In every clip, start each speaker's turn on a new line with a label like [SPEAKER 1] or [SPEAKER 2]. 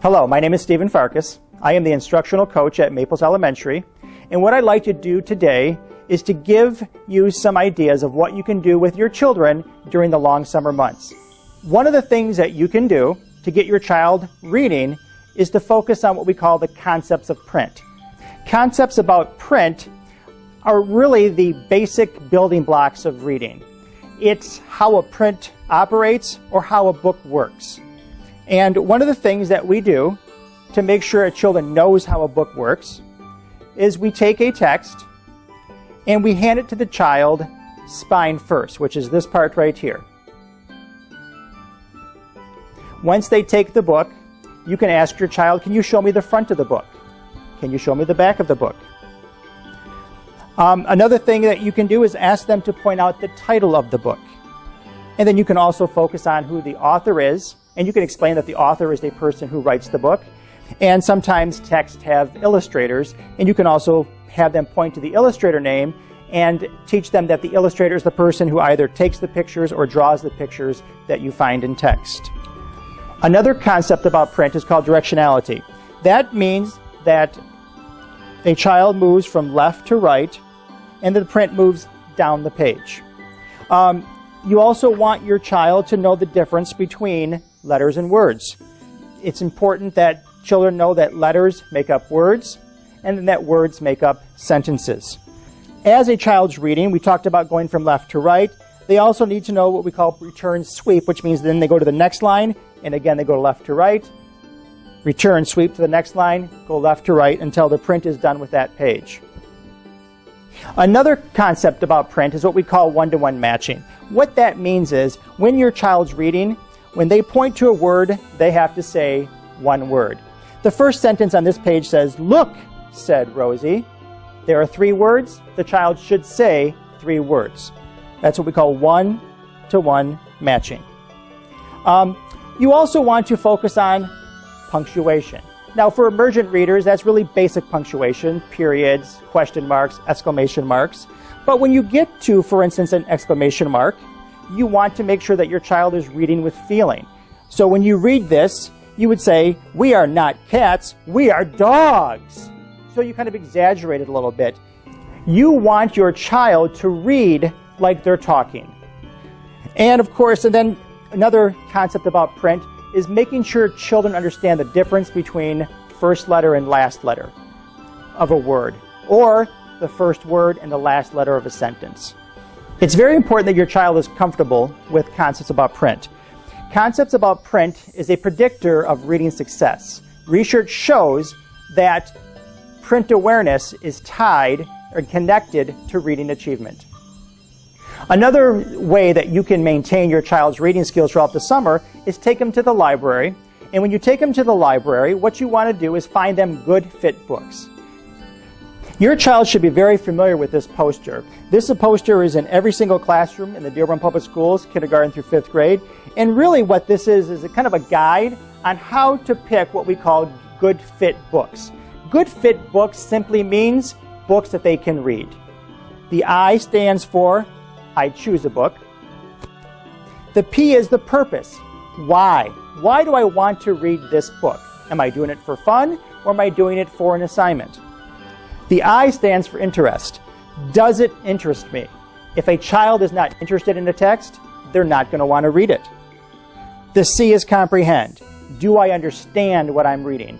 [SPEAKER 1] Hello, my name is Stephen Farkas. I am the instructional coach at Maples Elementary, and what I'd like to do today is to give you some ideas of what you can do with your children during the long summer months. One of the things that you can do to get your child reading is to focus on what we call the concepts of print. Concepts about print are really the basic building blocks of reading. It's how a print operates or how a book works. And one of the things that we do to make sure a child knows how a book works is we take a text and we hand it to the child spine first, which is this part right here. Once they take the book, you can ask your child, can you show me the front of the book? Can you show me the back of the book? Another thing that you can do is ask them to point out the title of the book. And then you can also focus on who the author is, and you can explain that the author is the person who writes the book. And sometimes texts have illustrators, and you can also have them point to the illustrator name and teach them that the illustrator is the person who either takes the pictures or draws the pictures that you find in text. Another concept about print is called directionality. That means that a child moves from left to right, and the print moves down the page. You also want your child to know the difference between letters and words. It's important that children know that letters make up words, and that words make up sentences. As a child's reading, we talked about going from left to right. They also need to know what we call return sweep, which means then they go to the next line, and again they go left to right. Return sweep to the next line, go left to right until the print is done with that page. Another concept about print is what we call one-to-one matching. What that means is when your child's reading, when they point to a word, they have to say one word. The first sentence on this page says, "Look," said Rosie. There are 3 words. The child should say 3 words. That's what we call one-to-one matching. You also want to focus on punctuation. Now, for emergent readers, that's really basic punctuation, periods, question marks, exclamation marks. But when you get to, for instance, an exclamation mark, you want to make sure that your child is reading with feeling. So when you read this, you would say, "We are not cats, we are dogs." So you kind of exaggerate it a little bit. You want your child to read like they're talking. And of course, and then another concept about print is making sure children understand the difference between first letter and last letter of a word, or the first word and the last letter of a sentence. It's very important that your child is comfortable with concepts about print. Concepts about print is a predictor of reading success. Research shows that print awareness is tied or connected to reading achievement. Another way that you can maintain your child's reading skills throughout the summer is take them to the library. And when you take them to the library, what you want to do is find them good fit books. Your child should be very familiar with this poster. This poster is in every single classroom in the Dearborn Public Schools, kindergarten through 5th grade. And really what this is a kind of a guide on how to pick what we call good fit books. Good fit books simply means books that they can read. The I stands for I choose a book. The P is the purpose. Why? Why do I want to read this book? Am I doing it for fun, or am I doing it for an assignment? The I stands for interest. Does it interest me? If a child is not interested in a text, they're not going to want to read it. The C is comprehend. Do I understand what I'm reading?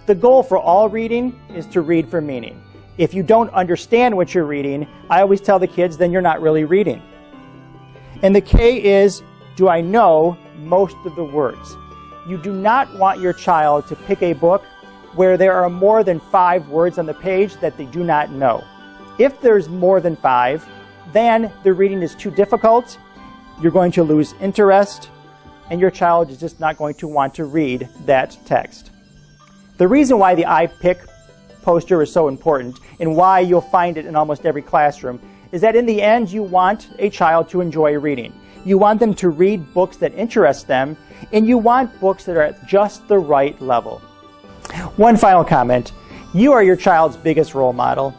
[SPEAKER 1] The goal for all reading is to read for meaning. If you don't understand what you're reading, I always tell the kids, then you're not really reading. And the K is, do I know most of the words? You do not want your child to pick a book where there are more than 5 words on the page that they do not know. If there's more than 5, then the reading is too difficult, you're going to lose interest, and your child is just not going to want to read that text. The reason why the I Pick poster is so important and why you'll find it in almost every classroom is that in the end you want a child to enjoy reading. You want them to read books that interest them, and you want books that are at just the right level. One final comment. You are your child's biggest role model.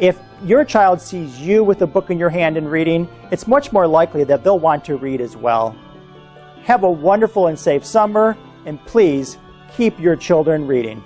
[SPEAKER 1] If your child sees you with a book in your hand and reading, it's much more likely that they'll want to read as well. Have a wonderful and safe summer, and please keep your children reading.